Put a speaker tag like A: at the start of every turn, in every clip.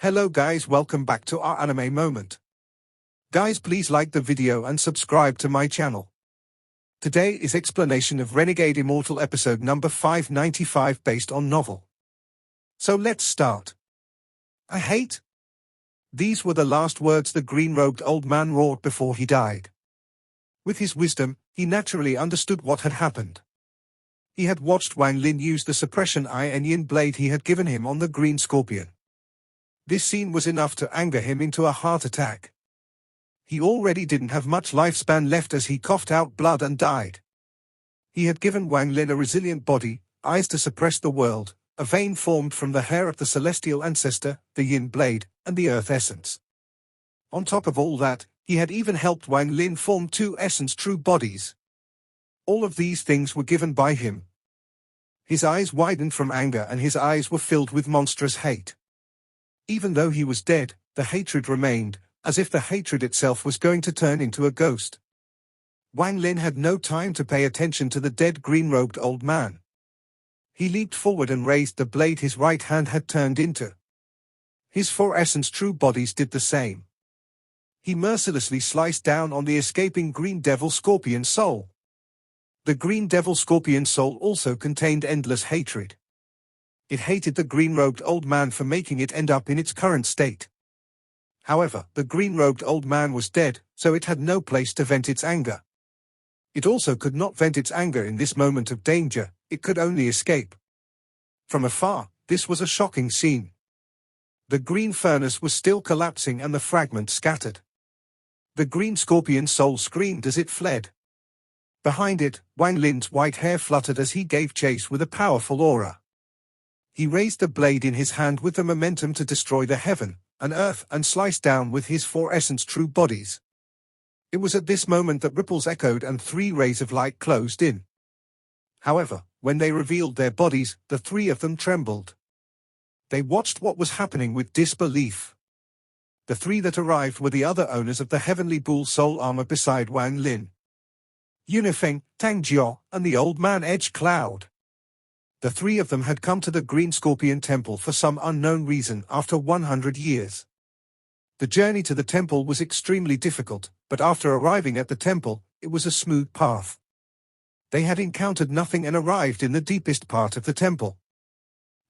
A: Hello guys, welcome back to our anime moment. Guys, please like the video and subscribe to my channel. Today is explanation of Renegade Immortal episode number 595 based on novel. So let's start. I hate. These were the last words the green-robed old man roared before he died. With his wisdom, he naturally understood what had happened. He had watched Wang Lin use the suppression eye and yin blade he had given him on the green scorpion. This scene was enough to anger him into a heart attack. He already didn't have much lifespan left as he coughed out blood and died. He had given Wang Lin a resilient body, eyes to suppress the world, a vein formed from the hair of the celestial ancestor, the yin blade, and the earth essence. On top of all that, he had even helped Wang Lin form two essence true bodies. All of these things were given by him. His eyes widened from anger and his eyes were filled with monstrous hate. Even though he was dead, the hatred remained, as if the hatred itself was going to turn into a ghost. Wang Lin had no time to pay attention to the dead green-robed old man. He leaped forward and raised the blade his right hand had turned into. His four essence true bodies did the same. He mercilessly sliced down on the escaping green devil scorpion soul. The green devil scorpion soul also contained endless hatred. It hated the green-robed old man for making it end up in its current state. However, the green-robed old man was dead, so it had no place to vent its anger. It also could not vent its anger in this moment of danger, it could only escape. From afar, this was a shocking scene. The green furnace was still collapsing and the fragments scattered. The green scorpion soul screamed as it fled. Behind it, Wang Lin's white hair fluttered as he gave chase with a powerful aura. He raised the blade in his hand with the momentum to destroy the heaven and earth and slice down with his four essence true bodies. It was at this moment that ripples echoed and three rays of light closed in. However, when they revealed their bodies, the three of them trembled. They watched what was happening with disbelief. The three that arrived were the other owners of the heavenly bull soul armor beside Wang Lin. Yunifeng, Tang Jiao, and the old man Edge Cloud. The three of them had come to the Green Scorpion Temple for some unknown reason after 100 years. The journey to the temple was extremely difficult, but after arriving at the temple, it was a smooth path. They had encountered nothing and arrived in the deepest part of the temple.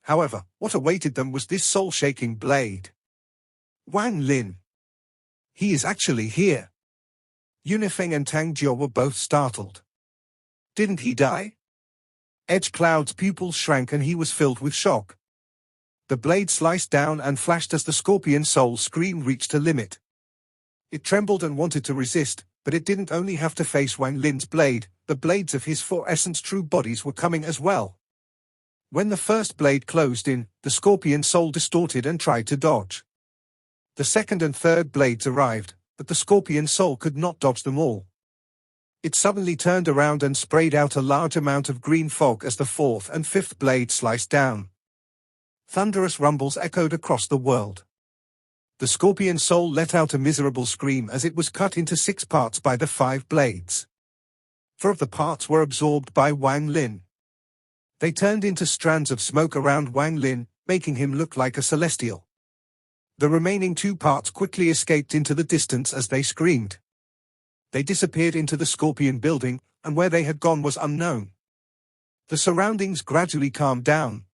A: However, what awaited them was this soul-shaking blade. Wang Lin. He is actually here. Yunifeng and Tang Jiao were both startled. Didn't he die? Edge Cloud's pupils shrank and he was filled with shock. The blade sliced down and flashed as the scorpion soul scream reached a limit. It trembled and wanted to resist, but it didn't only have to face Wang Lin's blade, the blades of his four essence true bodies were coming as well. When the first blade closed in, the scorpion soul distorted and tried to dodge. The second and third blades arrived, but the scorpion soul could not dodge them all. It suddenly turned around and sprayed out a large amount of green fog as the fourth and fifth blade sliced down. Thunderous rumbles echoed across the world. The scorpion soul let out a miserable scream as it was cut into 6 parts by the 5 blades. 4 of the parts were absorbed by Wang Lin. They turned into strands of smoke around Wang Lin, making him look like a celestial. The remaining 2 parts quickly escaped into the distance as they screamed. They disappeared into the scorpion building, and where they had gone was unknown. The surroundings gradually calmed down.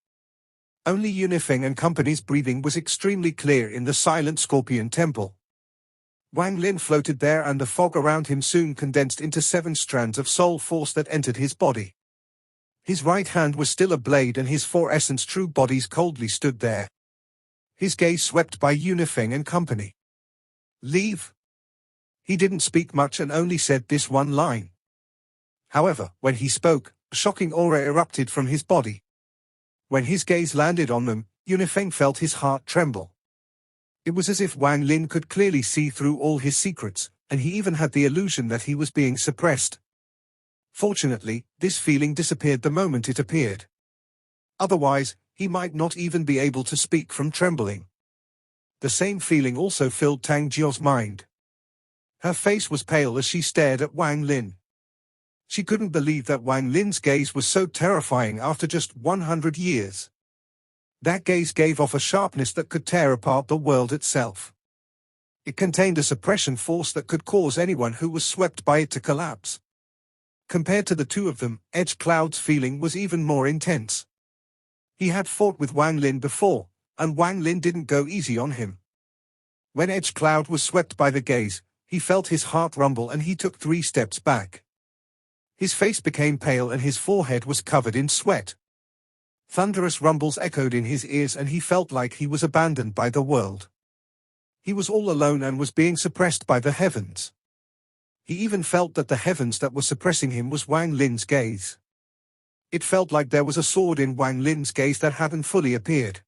A: Only Yunifeng and company's breathing was extremely clear in the silent scorpion temple. Wang Lin floated there and the fog around him soon condensed into 7 strands of soul force that entered his body. His right hand was still a blade and his 4 essence true bodies coldly stood there. His gaze swept by Yunifeng and company. Leave. He didn't speak much and only said this one line. However, when he spoke, a shocking aura erupted from his body. When his gaze landed on them, Yunifeng felt his heart tremble. It was as if Wang Lin could clearly see through all his secrets, and he even had the illusion that he was being suppressed. Fortunately, this feeling disappeared the moment it appeared. Otherwise, he might not even be able to speak from trembling. The same feeling also filled Tang Jiao's mind. Her face was pale as she stared at Wang Lin. She couldn't believe that Wang Lin's gaze was so terrifying after just 100 years. That gaze gave off a sharpness that could tear apart the world itself. It contained a suppression force that could cause anyone who was swept by it to collapse. Compared to the two of them, Edge Cloud's feeling was even more intense. He had fought with Wang Lin before, and Wang Lin didn't go easy on him. When Edge Cloud was swept by the gaze, he felt his heart rumble and he took 3 steps back. His face became pale and his forehead was covered in sweat. Thunderous rumbles echoed in his ears and he felt like he was abandoned by the world. He was all alone and was being suppressed by the heavens. He even felt that the heavens that were suppressing him was Wang Lin's gaze. It felt like there was a sword in Wang Lin's gaze that hadn't fully appeared.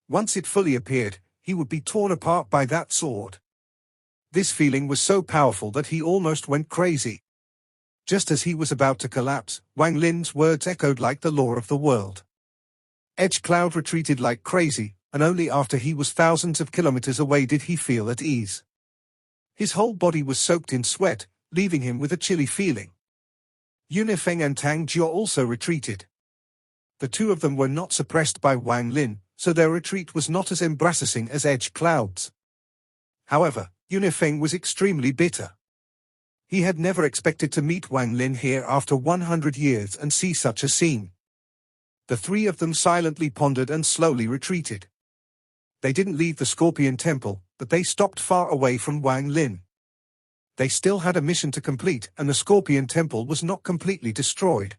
A: Once it fully appeared, he would be torn apart by that sword. This feeling was so powerful that he almost went crazy. Just as he was about to collapse, Wang Lin's words echoed like the law of the world. Edge Cloud retreated like crazy, and only after he was thousands of kilometers away did he feel at ease. His whole body was soaked in sweat, leaving him with a chilly feeling. Yunifeng and Tang Jia also retreated. The two of them were not suppressed by Wang Lin, so their retreat was not as embarrassing as Edge Cloud's. However, Yunifeng was extremely bitter. He had never expected to meet Wang Lin here after 100 years and see such a scene. The 3 of them silently pondered and slowly retreated. They didn't leave the Scorpion Temple, but they stopped far away from Wang Lin. They still had a mission to complete and the Scorpion Temple was not completely destroyed.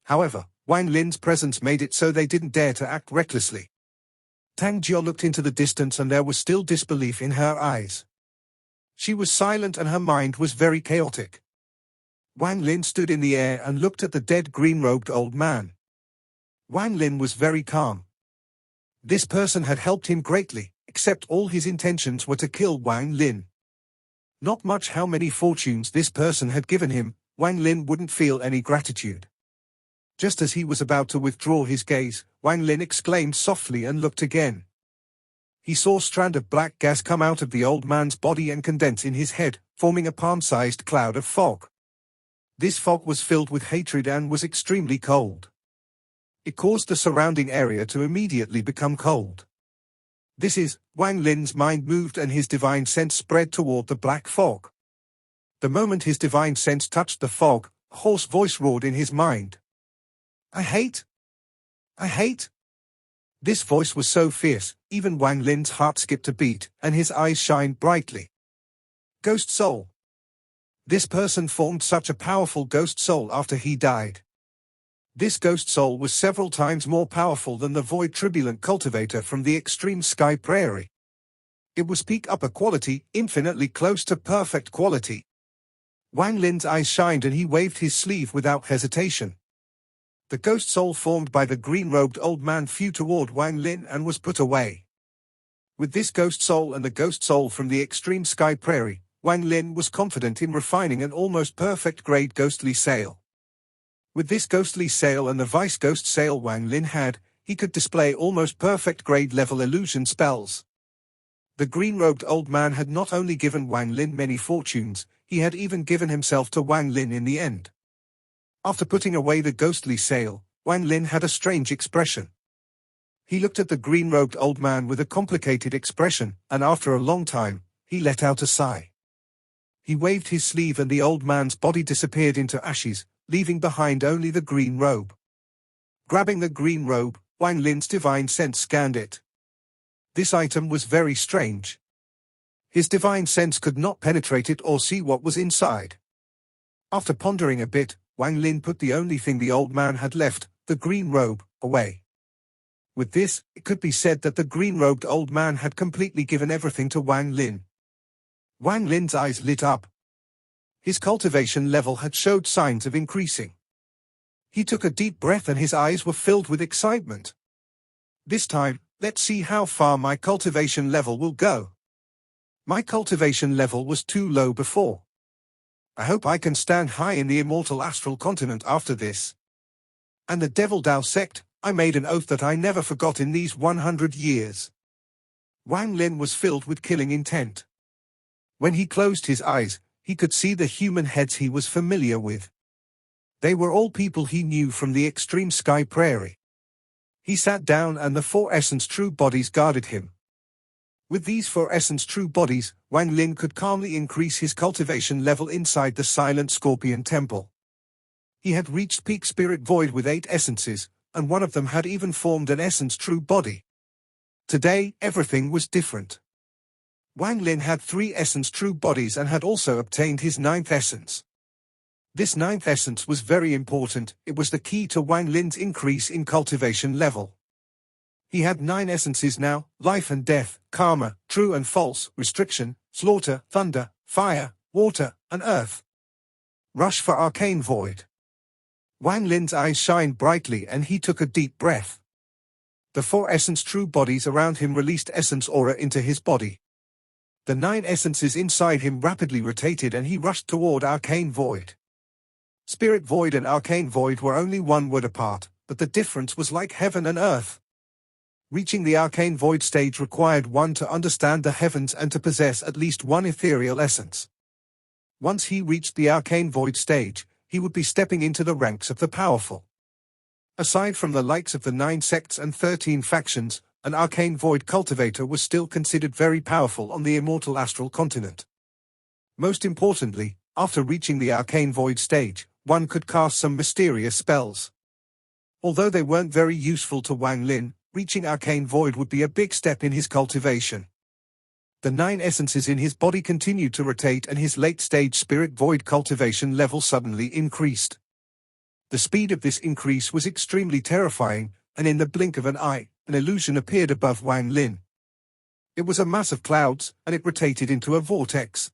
A: However, Wang Lin's presence made it so they didn't dare to act recklessly. Tang Jia looked into the distance and there was still disbelief in her eyes. She was silent and her mind was very chaotic. Wang Lin stood in the air and looked at the dead green-robed old man. Wang Lin was very calm. This person had helped him greatly, except all his intentions were to kill Wang Lin. Not much how many fortunes this person had given him, Wang Lin wouldn't feel any gratitude. Just as he was about to withdraw his gaze, Wang Lin exclaimed softly and looked again. He saw a strand of black gas come out of the old man's body and condense in his head, forming a palm-sized cloud of fog. This fog was filled with hatred and was extremely cold. It caused the surrounding area to immediately become cold. Wang Lin's mind moved and his divine sense spread toward the black fog. The moment his divine sense touched the fog, a hoarse voice roared in his mind. I hate. This voice was so fierce, even Wang Lin's heart skipped a beat, and his eyes shined brightly. Ghost soul. This person formed such a powerful ghost soul after he died. This ghost soul was several times more powerful than the void turbulent cultivator from the extreme sky prairie. It was peak upper quality, infinitely close to perfect quality. Wang Lin's eyes shined and he waved his sleeve without hesitation. The ghost soul formed by the green-robed old man flew toward Wang Lin and was put away. With this ghost soul and the ghost soul from the extreme sky prairie, Wang Lin was confident in refining an almost perfect grade ghostly sail. With this ghostly sail and the vice ghost sail Wang Lin had, he could display almost perfect grade level illusion spells. The green-robed old man had not only given Wang Lin many fortunes, he had even given himself to Wang Lin in the end. After putting away the ghostly sail, Wang Lin had a strange expression. He looked at the green-robed old man with a complicated expression, and after a long time, he let out a sigh. He waved his sleeve and the old man's body disappeared into ashes, leaving behind only the green robe. Grabbing the green robe, Wang Lin's divine sense scanned it. This item was very strange. His divine sense could not penetrate it or see what was inside. After pondering a bit, Wang Lin put the only thing the old man had left, the green robe, away. With this, it could be said that the green-robed old man had completely given everything to Wang Lin. Wang Lin's eyes lit up. His cultivation level had showed signs of increasing. He took a deep breath and his eyes were filled with excitement. This time, let's see how far my cultivation level will go. My cultivation level was too low before. I hope I can stand high in the immortal astral continent after this. And the Devil Dao sect, I made an oath that I never forgot in these 100 years. Wang Lin was filled with killing intent. When he closed his eyes, he could see the human heads he was familiar with. They were all people he knew from the extreme sky prairie. He sat down and the four essence true bodies guarded him. With these four essence true bodies, Wang Lin could calmly increase his cultivation level inside the Silent Scorpion Temple. He had reached peak spirit void with 8 essences, and one of them had even formed an essence true body. Today, everything was different. Wang Lin had 3 essence true bodies and had also obtained his 9th essence. This 9th essence was very important. It was the key to Wang Lin's increase in cultivation level. He had 9 essences now: life and death, karma, true and false, restriction, slaughter, thunder, fire, water, and earth. Rush for arcane void. Wang Lin's eyes shined brightly and he took a deep breath. The 4 essence true bodies around him released essence aura into his body. The 9 essences inside him rapidly rotated and he rushed toward arcane void. Spirit void and arcane void were only 1 word apart, but the difference was like heaven and earth. Reaching the arcane void stage required one to understand the heavens and to possess at least 1 ethereal essence. Once he reached the arcane void stage, he would be stepping into the ranks of the powerful. Aside from the likes of the 9 sects and 13 factions, an arcane void cultivator was still considered very powerful on the immortal astral continent. Most importantly, after reaching the arcane void stage, one could cast some mysterious spells. Although they weren't very useful to Wang Lin, reaching arcane void would be a big step in his cultivation. The 9 essences in his body continued to rotate and his late-stage spirit void cultivation level suddenly increased. The speed of this increase was extremely terrifying, and in the blink of an eye, an illusion appeared above Wang Lin. It was a mass of clouds, and it rotated into a vortex.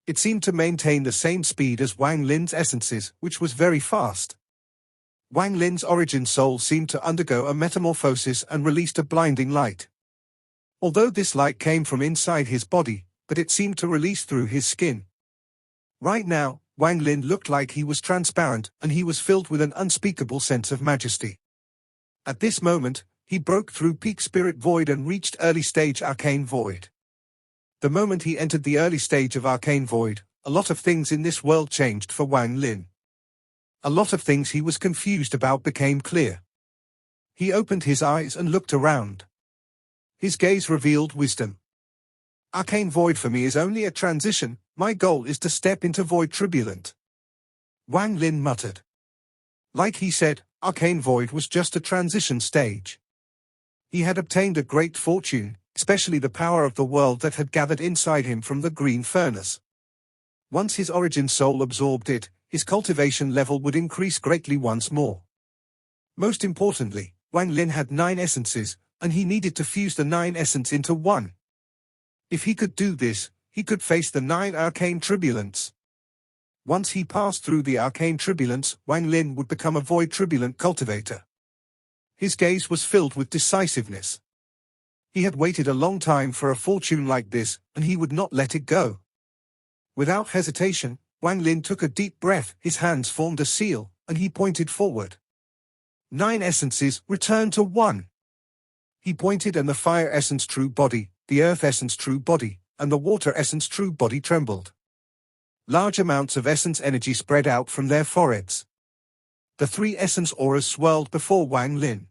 A: It seemed to maintain the same speed as Wang Lin's essences, which was very fast. Wang Lin's origin soul seemed to undergo a metamorphosis and released a blinding light. Although this light came from inside his body, but it seemed to release through his skin. Right now, Wang Lin looked like he was transparent and he was filled with an unspeakable sense of majesty. At this moment, he broke through peak spirit void and reached early stage arcane void. The moment he entered the early stage of arcane void, a lot of things in this world changed for Wang Lin. A lot of things he was confused about became clear. He opened his eyes and looked around. His gaze revealed wisdom. Arcane void for me is only a transition. My goal is to step into void turbulent. Wang Lin muttered. Like he said, arcane void was just a transition stage. He had obtained a great fortune, especially the power of the world that had gathered inside him from the green furnace. Once his origin soul absorbed it, his cultivation level would increase greatly once more. Most importantly, Wang Lin had 9 essences, and he needed to fuse the 9 essence into 1. If he could do this, he could face the 9 arcane turbulence. Once he passed through the arcane turbulence, Wang Lin would become a void turbulent cultivator. His gaze was filled with decisiveness. He had waited a long time for a fortune like this, and he would not let it go. Without hesitation, Wang Lin took a deep breath, his hands formed a seal, and he pointed forward. 9 essences returned to 1. He pointed and the fire essence true body, the earth essence true body, and the water essence true body trembled. Large amounts of essence energy spread out from their foreheads. The 3 essence auras swirled before Wang Lin.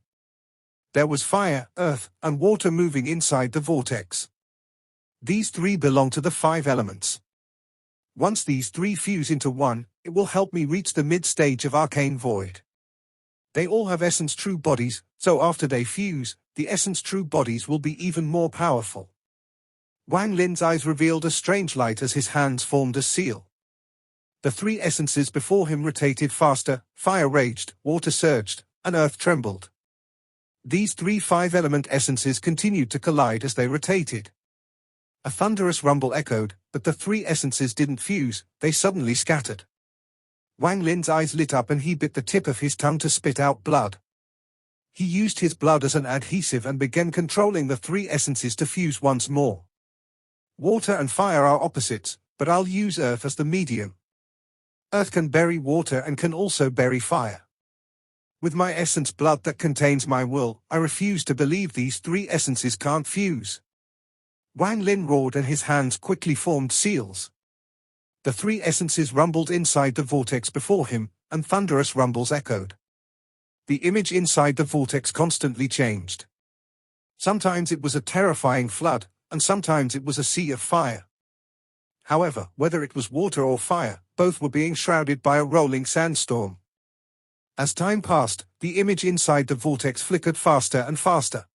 A: There was fire, earth, and water moving inside the vortex. These 3 belong to the 5 elements. Once these 3 fuse into 1, it will help me reach the mid-stage of arcane void. They all have essence true bodies, so after they fuse, the essence true bodies will be even more powerful. Wang Lin's eyes revealed a strange light as his hands formed a seal. The 3 essences before him rotated faster, fire raged, water surged, and earth trembled. These 3 5-element essences continued to collide as they rotated. A thunderous rumble echoed, but the 3 essences didn't fuse, they suddenly scattered. Wang Lin's eyes lit up and he bit the tip of his tongue to spit out blood. He used his blood as an adhesive and began controlling the 3 essences to fuse once more. Water and fire are opposites, but I'll use earth as the medium. Earth can bury water and can also bury fire. With my essence blood that contains my will, I refuse to believe these 3 essences can't fuse. Wang Lin roared and his hands quickly formed seals. The 3 essences rumbled inside the vortex before him, and thunderous rumbles echoed. The image inside the vortex constantly changed. Sometimes it was a terrifying flood, and sometimes it was a sea of fire. However, whether it was water or fire, both were being shrouded by a rolling sandstorm. As time passed, the image inside the vortex flickered faster and faster.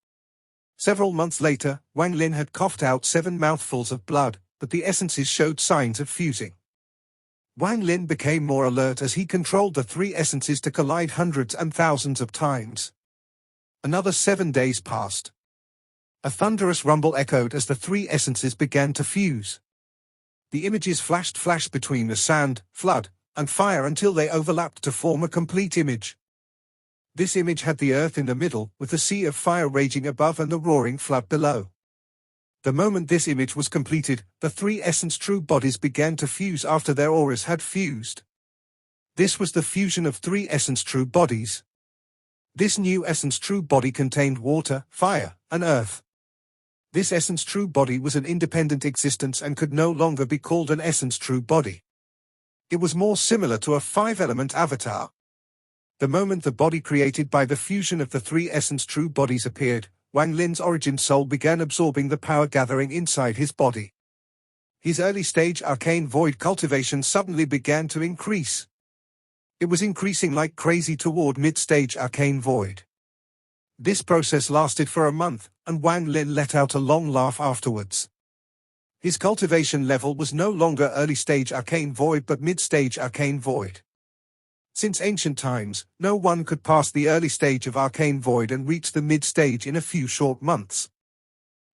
A: Several months later, Wang Lin had coughed out 7 mouthfuls of blood, but the essences showed signs of fusing. Wang Lin became more alert as he controlled the 3 essences to collide hundreds and thousands of times. Another 7 days passed. A thunderous rumble echoed as the 3 essences began to fuse. The images flashed between the sand, flood, and fire until they overlapped to form a complete image. This image had the earth in the middle, with the sea of fire raging above and the roaring flood below. The moment this image was completed, the 3 essence true bodies began to fuse after their auras had fused. This was the fusion of 3 essence true bodies. This new essence true body contained water, fire, and earth. This essence true body was an independent existence and could no longer be called an essence true body. It was more similar to a 5-element avatar. The moment the body created by the fusion of the 3 essence true bodies appeared, Wang Lin's origin soul began absorbing the power gathering inside his body. His early-stage arcane void cultivation suddenly began to increase. It was increasing like crazy toward mid-stage arcane void. This process lasted for a month, and Wang Lin let out a long laugh afterwards. His cultivation level was no longer early-stage arcane void but mid-stage arcane void. Since ancient times, no one could pass the early stage of arcane void and reach the mid-stage in a few short months.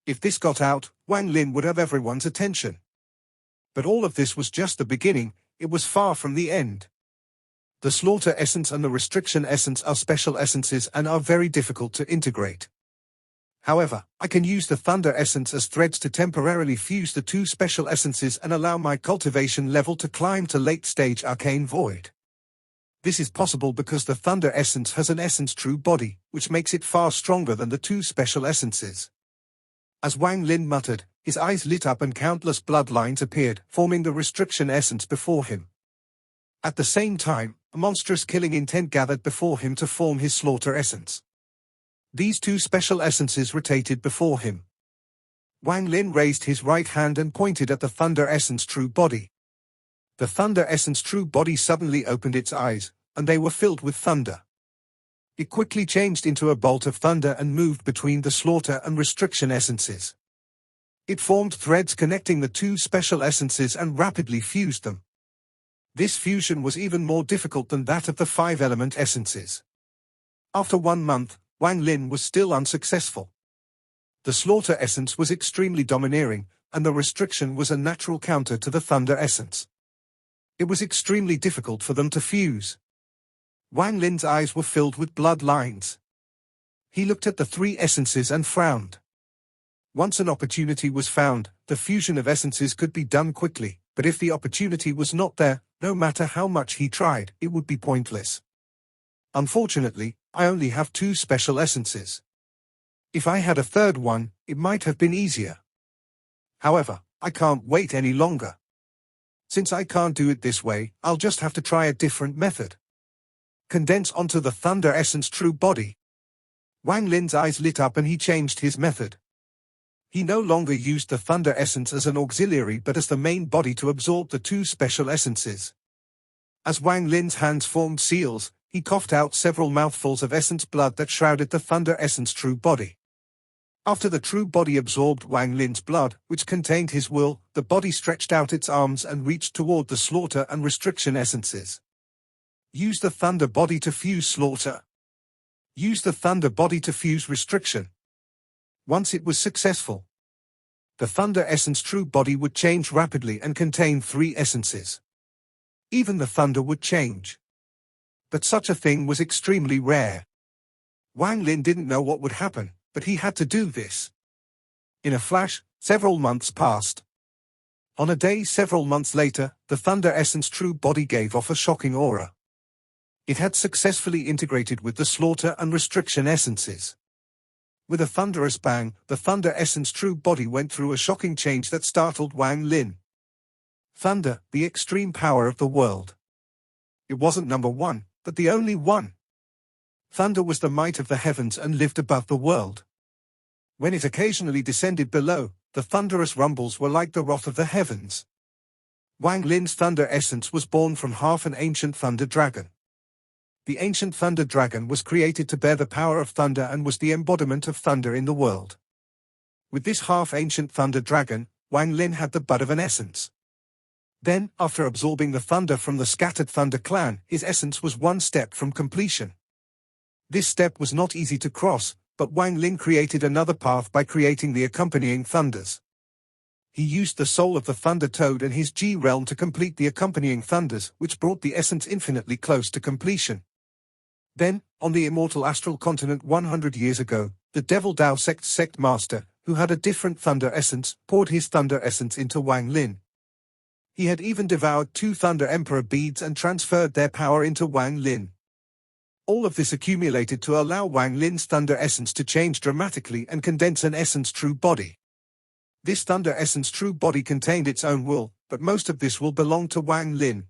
A: If this got out, Wang Lin would have everyone's attention. But all of this was just the beginning, it was far from the end. The slaughter essence and the restriction essence are special essences and are very difficult to integrate. However, I can use the thunder essence as threads to temporarily fuse the 2 special essences and allow my cultivation level to climb to late-stage arcane void. This is possible because the thunder essence has an essence true body, which makes it far stronger than the 2 special essences. As Wang Lin muttered, his eyes lit up and countless bloodlines appeared, forming the restriction essence before him. At the same time, a monstrous killing intent gathered before him to form his slaughter essence. These 2 special essences rotated before him. Wang Lin raised his right hand and pointed at the thunder essence true body. The thunder essence true body suddenly opened its eyes, and they were filled with thunder. It quickly changed into a bolt of thunder and moved between the slaughter and restriction essences. It formed threads connecting the 2 special essences and rapidly fused them. This fusion was even more difficult than that of the 5-element essences. After 1 month, Wang Lin was still unsuccessful. The slaughter essence was extremely domineering, and the restriction was a natural counter to the thunder essence. It was extremely difficult for them to fuse. Wang Lin's eyes were filled with blood lines. He looked at the 3 essences and frowned. Once an opportunity was found, the fusion of essences could be done quickly, but if the opportunity was not there, no matter how much he tried, it would be pointless. Unfortunately, I only have 2 special essences. If I had a 3rd one, it might have been easier. However, I can't wait any longer. Since I can't do it this way, I'll just have to try a different method. Condense onto the thunder essence true body. Wang Lin's eyes lit up and he changed his method. He no longer used the thunder essence as an auxiliary but as the main body to absorb the 2 special essences. As Wang Lin's hands formed seals, he coughed out several mouthfuls of essence blood that shrouded the thunder essence true body. After the true body absorbed Wang Lin's blood, which contained his will, the body stretched out its arms and reached toward the slaughter and restriction essences. Use the thunder body to fuse slaughter. Use the thunder body to fuse restriction. Once it was successful, the thunder essence true body would change rapidly and contain 3 essences. Even the thunder would change. But such a thing was extremely rare. Wang Lin didn't know what would happen, but he had to do this. In a flash, several months passed. On a day several months later, the thunder essence true body gave off a shocking aura. It had successfully integrated with the slaughter and restriction essences. With a thunderous bang, the thunder essence true body went through a shocking change that startled Wang Lin. Thunder, the extreme power of the world. It wasn't number 1, but the only one. Thunder was the might of the heavens and lived above the world. When it occasionally descended below, the thunderous rumbles were like the wrath of the heavens. Wang Lin's thunder essence was born from half an ancient thunder dragon. The ancient thunder dragon was created to bear the power of thunder and was the embodiment of thunder in the world. With this half-ancient thunder dragon, Wang Lin had the bud of an essence. Then, after absorbing the thunder from the scattered thunder clan, his essence was one step from completion. This step was not easy to cross, but Wang Lin created another path by creating the accompanying thunders. He used the soul of the Thunder Toad and his G realm to complete the accompanying thunders, which brought the essence infinitely close to completion. Then, on the immortal astral continent 100 years ago, the Devil Dao sect master, who had a different thunder essence, poured his thunder essence into Wang Lin. He had even devoured 2 Thunder Emperor beads and transferred their power into Wang Lin. All of this accumulated to allow Wang Lin's thunder essence to change dramatically and condense an essence true body. This thunder essence true body contained its own will, but most of this will belonged to Wang Lin.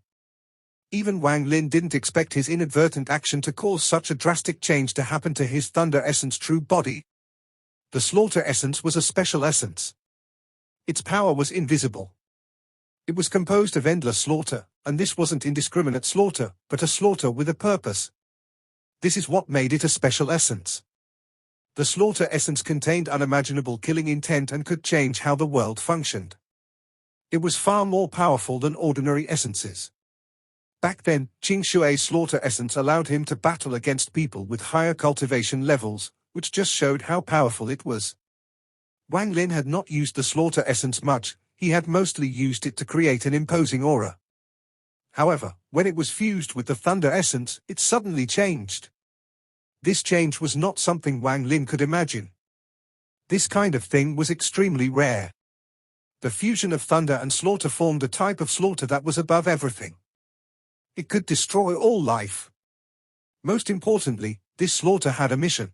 A: Even Wang Lin didn't expect his inadvertent action to cause such a drastic change to happen to his thunder essence true body. The slaughter essence was a special essence. Its power was invisible. It was composed of endless slaughter, and this wasn't indiscriminate slaughter, but a slaughter with a purpose. This is what made it a special essence. The slaughter essence contained unimaginable killing intent and could change how the world functioned. It was far more powerful than ordinary essences. Back then, Qing Shui's slaughter essence allowed him to battle against people with higher cultivation levels, which just showed how powerful it was. Wang Lin had not used the slaughter essence much, he had mostly used it to create an imposing aura. However, when it was fused with the thunder essence, it suddenly changed. This change was not something Wang Lin could imagine. This kind of thing was extremely rare. The fusion of thunder and slaughter formed a type of slaughter that was above everything. It could destroy all life. Most importantly, this slaughter had a mission.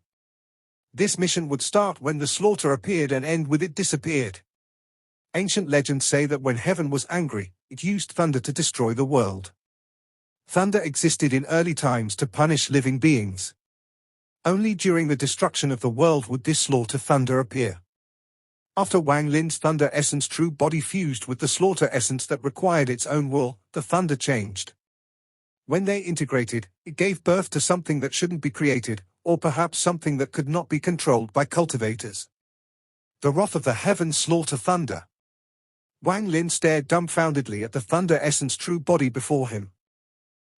A: This mission would start when the slaughter appeared and end with it disappeared. Ancient legends say that when heaven was angry, it used thunder to destroy the world. Thunder existed in early times to punish living beings. Only during the destruction of the world would this slaughter thunder appear. After Wang Lin's thunder essence true body fused with the slaughter essence that required its own will, the thunder changed. When they integrated, it gave birth to something that shouldn't be created, or perhaps something that could not be controlled by cultivators. The wrath of the heavens slaughter thunder. Wang Lin stared dumbfoundedly at the thunder essence true body before him.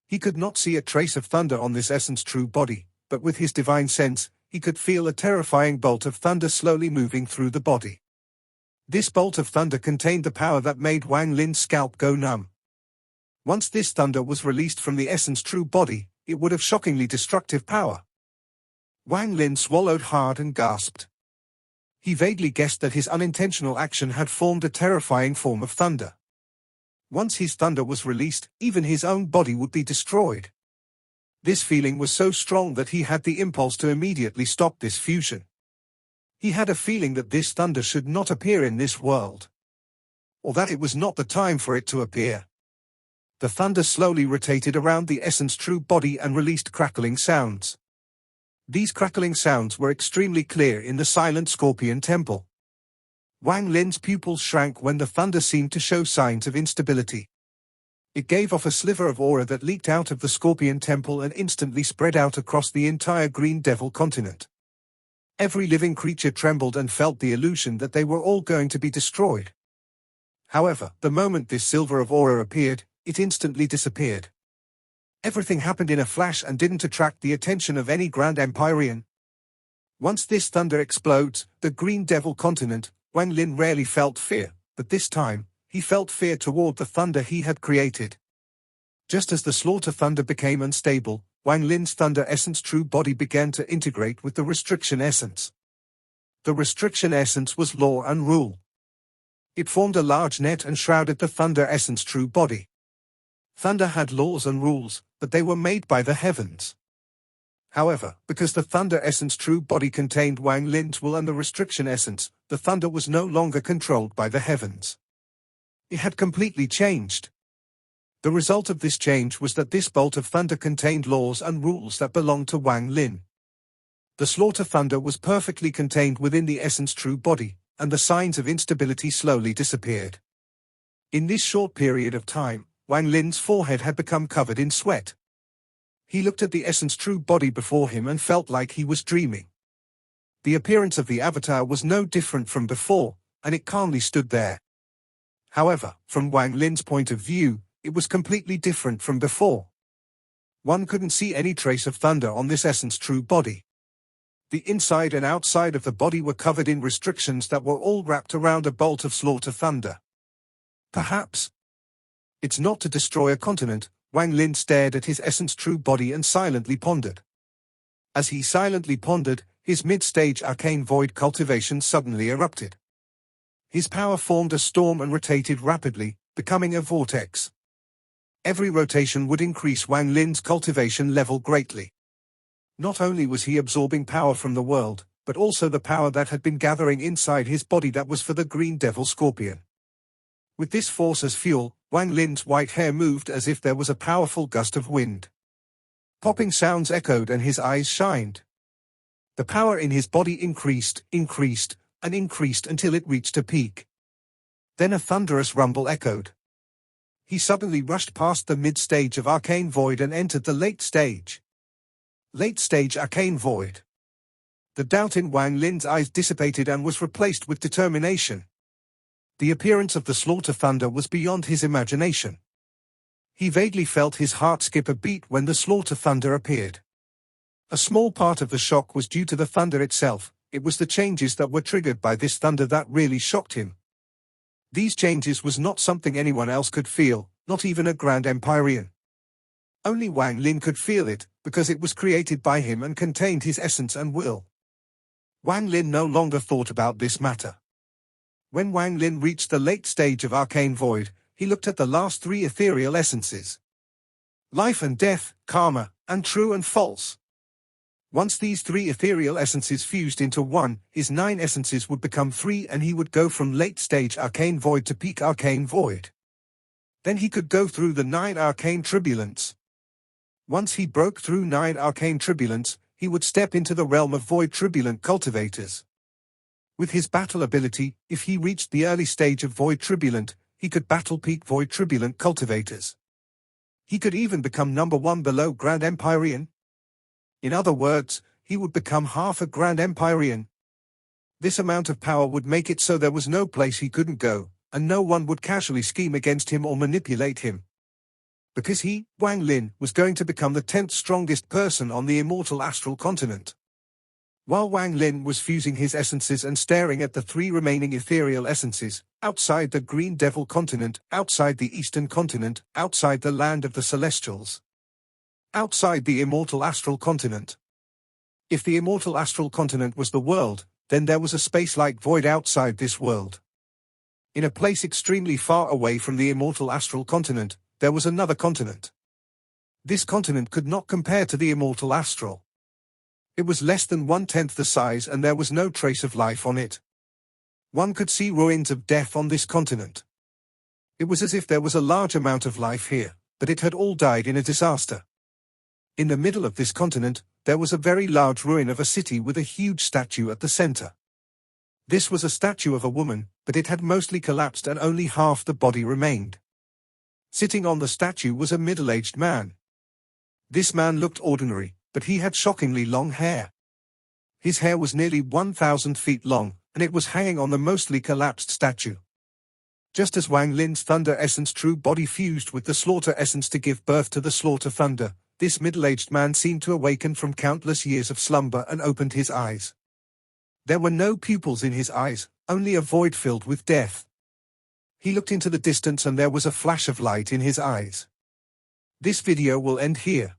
A: He could not see a trace of thunder on this essence true body, but with his divine sense, he could feel a terrifying bolt of thunder slowly moving through the body. This bolt of thunder contained the power that made Wang Lin's scalp go numb. Once this thunder was released from the essence true body, it would have shockingly destructive power. Wang Lin swallowed hard and gasped. He vaguely guessed that his unintentional action had formed a terrifying form of thunder. Once his thunder was released, even his own body would be destroyed. This feeling was so strong that he had the impulse to immediately stop this fusion. He had a feeling that this thunder should not appear in this world. Or that it was not the time for it to appear. The thunder slowly rotated around the essence true body and released crackling sounds. These crackling sounds were extremely clear in the silent scorpion temple. Wang Lin's pupils shrank when the thunder seemed to show signs of instability. It gave off a sliver of aura that leaked out of the Scorpion Temple and instantly spread out across the entire Green Devil continent. Every living creature trembled and felt the illusion that they were all going to be destroyed. However, the moment this silver of aura appeared, it instantly disappeared. Everything happened in a flash and didn't attract the attention of any Grand Empyrean. Once this thunder explodes, the Green Devil continent, Wang Lin rarely felt fear, but this time, he felt fear toward the thunder he had created. Just as the slaughter thunder became unstable, Wang Lin's thunder essence true body began to integrate with the restriction essence. The restriction essence was law and rule. It formed a large net and shrouded the thunder essence true body. Thunder had laws and rules, but they were made by the heavens. However, because the thunder essence true body contained Wang Lin's will and the restriction essence, the thunder was no longer controlled by the heavens. It had completely changed. The result of this change was that this bolt of thunder contained laws and rules that belonged to Wang Lin. The slaughter thunder was perfectly contained within the essence true body, and the signs of instability slowly disappeared. In this short period of time, Wang Lin's forehead had become covered in sweat. He looked at the essence true body before him and felt like he was dreaming. The appearance of the avatar was no different from before, and it calmly stood there. However, from Wang Lin's point of view, it was completely different from before. One couldn't see any trace of thunder on this essence true body. The inside and outside of the body were covered in restrictions that were all wrapped around a bolt of slaughter thunder. Perhaps it's not to destroy a continent. Wang Lin stared at his essence true body and silently pondered. As he silently pondered, his mid-stage arcane void cultivation suddenly erupted. His power formed a storm and rotated rapidly, becoming a vortex. Every rotation would increase Wang Lin's cultivation level greatly. Not only was he absorbing power from the world, but also the power that had been gathering inside his body that was for the Green Devil Scorpion. With this force as fuel, Wang Lin's white hair moved as if there was a powerful gust of wind. Popping sounds echoed and his eyes shined. The power in his body increased, and increased until it reached a peak. Then a thunderous rumble echoed. He suddenly rushed past the mid-stage of arcane void and entered the late stage. Late-stage arcane void. The doubt in Wang Lin's eyes dissipated and was replaced with determination. The appearance of the slaughter thunder was beyond his imagination. He vaguely felt his heart skip a beat when the slaughter thunder appeared. A small part of the shock was due to the thunder itself. It was the changes that were triggered by this thunder that really shocked him. These changes was not something anyone else could feel, not even a Grand Empyrean. Only Wang Lin could feel it, because it was created by him and contained his essence and will. Wang Lin no longer thought about this matter. When Wang Lin reached the late stage of arcane void, he looked at the last three ethereal essences. Life and death, karma, and true and false. Once these three ethereal essences fused into one, his 9 essences would become 3 and he would go from late-stage arcane void to peak arcane void. Then he could go through the 9 arcane tribulants. Once he broke through 9 arcane tribulants, he would step into the realm of void tribulant cultivators. With his battle ability, if he reached the early stage of void tribulant, he could battle peak void tribulant cultivators. He could even become number 1 below Grand Empyrean. In other words, he would become half a Grand Empyrean. This amount of power would make it so there was no place he couldn't go, and no one would casually scheme against him or manipulate him. Because he, Wang Lin, was going to become the 10th strongest person on the immortal astral continent. While Wang Lin was fusing his essences and staring at the 3 remaining ethereal essences, outside the Green Devil continent, outside the Eastern continent, outside the land of the Celestials. Outside the immortal astral continent. If the immortal astral continent was the world, then there was a space-like void outside this world. In a place extremely far away from the immortal astral continent, there was another continent. This continent could not compare to the immortal astral. It was less than 1/10 the size and there was no trace of life on it. One could see ruins of death on this continent. It was as if there was a large amount of life here, but it had all died in a disaster. In the middle of this continent, there was a very large ruin of a city with a huge statue at the center. This was a statue of a woman, but it had mostly collapsed and only half the body remained. Sitting on the statue was a middle-aged man. This man looked ordinary, but he had shockingly long hair. His hair was nearly 1,000 feet long, and it was hanging on the mostly collapsed statue. Just as Wang Lin's thunder essence true body fused with the slaughter essence to give birth to the slaughter thunder, this middle-aged man seemed to awaken from countless years of slumber and opened his eyes. There were no pupils in his eyes, only a void filled with death. He looked into the distance and there was a flash of light in his eyes. This video will end here.